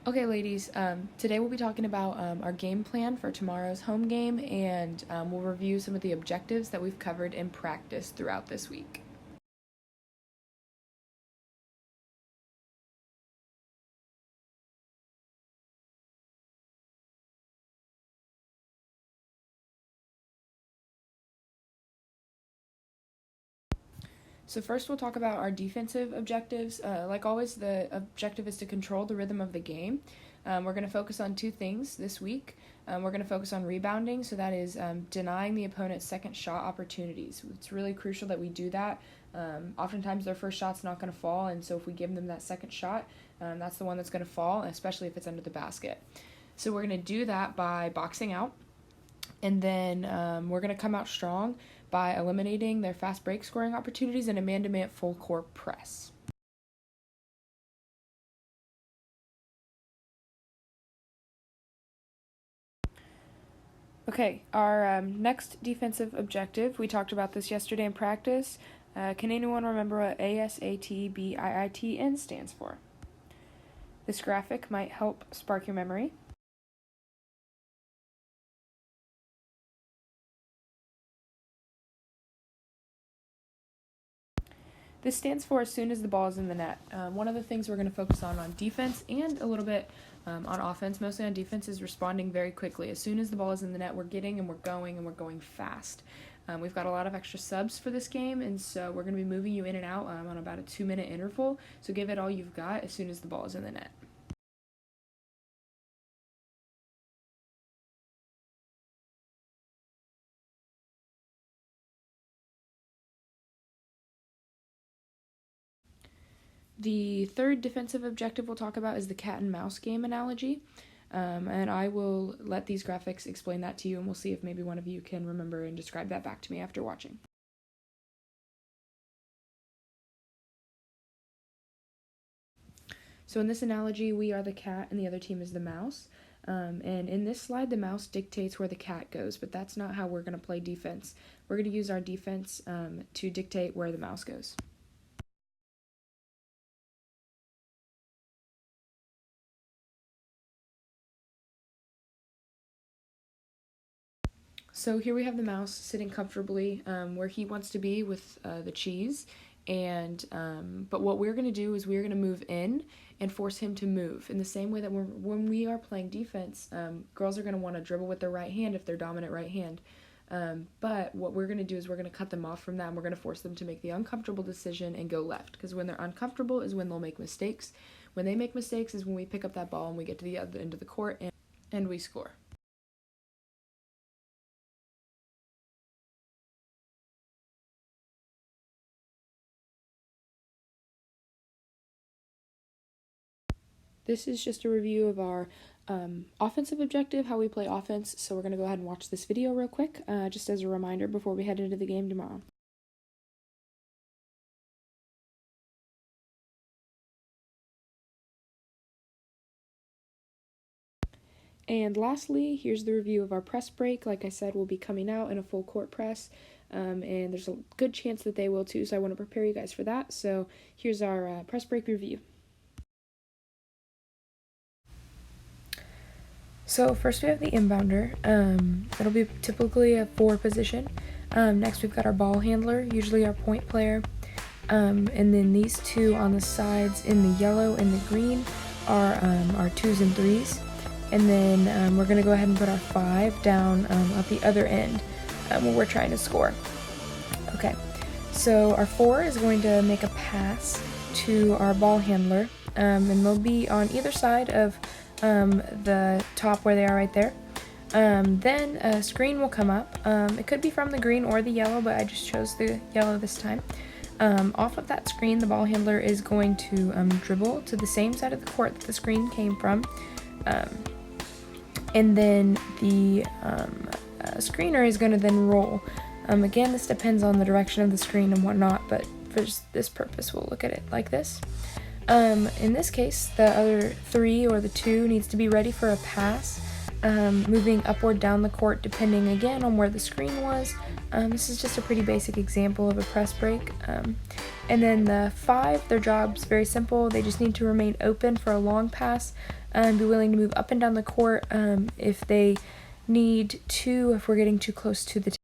Okay, ladies, today we'll be talking about our game plan for tomorrow's home game, and we'll review some of the objectives that we've covered in practice throughout this week. So first we'll talk about our defensive objectives. Like always, the objective is to control the rhythm of the game. We're going to focus on two things this week. We're going to focus on rebounding, so that is denying the opponent's second shot opportunities. It's really crucial that we do that. Oftentimes their first shot's not going to fall, and so if we give them that second shot, that's the one that's going to fall, especially if it's under the basket. So we're going to do that by boxing out, and then we're going to come out strong by eliminating their fast break scoring opportunities and a man-to-man full court press. Okay, our next defensive objective, we talked about this yesterday in practice. Can anyone remember what ASATBIITN stands for? This graphic might help spark your memory. This stands for as soon as the ball is in the net. One of the things we're going to focus on defense and a little bit on offense, mostly on defense, is responding very quickly. As soon as the ball is in the net, we're getting and we're going fast. We've got a lot of extra subs for this game, and so we're going to be moving you in and out on about a 2-minute interval, so give it all you've got as soon as the ball is in the net. The third defensive objective we'll talk about is the cat and mouse game analogy, and I will let these graphics explain that to you, and we'll see if maybe one of you can remember and describe that back to me after watching. So in this analogy, we are the cat and the other team is the mouse. And in this slide, the mouse dictates where the cat goes, but that's not how we're going to play defense. We're going to use our defense to dictate where the mouse goes. So here we have the mouse sitting comfortably where he wants to be with the cheese, and but what we're going to do is we're going to move in and force him to move in the same way that when we are playing defense, girls are going to want to dribble with their right hand if they're dominant right hand. But what we're going to do is we're going to cut them off from that, and we're going to force them to make the uncomfortable decision and go left, because when they're uncomfortable is when they'll make mistakes. When they make mistakes is when we pick up that ball and we get to the other end of the court and we score. This is just a review of our offensive objective, how we play offense, so we're going to go ahead and watch this video real quick, just as a reminder before we head into the game tomorrow. And lastly, here's the review of our press break. Like I said, we'll be coming out in a full court press, and there's a good chance that they will too, so I want to prepare you guys for that. So here's our press break review. So first we have the inbounder. That'll be typically a 4 position. Next we've got our ball handler, usually our point player. And then these two on the sides in the yellow and the green are our 2s and 3s. And then we're going to go ahead and put our 5 down at the other end when we're trying to score. Okay, so our 4 is going to make a pass to our ball handler, and they'll be on either side of the top where they are right there. Then a screen will come up. It could be from the green or the yellow, but I just chose the yellow this time. Off of that screen, the ball handler is going to dribble to the same side of the court that the screen came from. And then the screener is going to then roll. Again, this depends on the direction of the screen and whatnot, but for this purpose, we'll look at it like this. In this case, the other 3 or the 2 needs to be ready for a pass, moving up or down the court depending again on where the screen was. This is just a pretty basic example of a press break. And then the 5, their job's very simple. They just need to remain open for a long pass and be willing to move up and down the court if they need to, if we're getting too close to the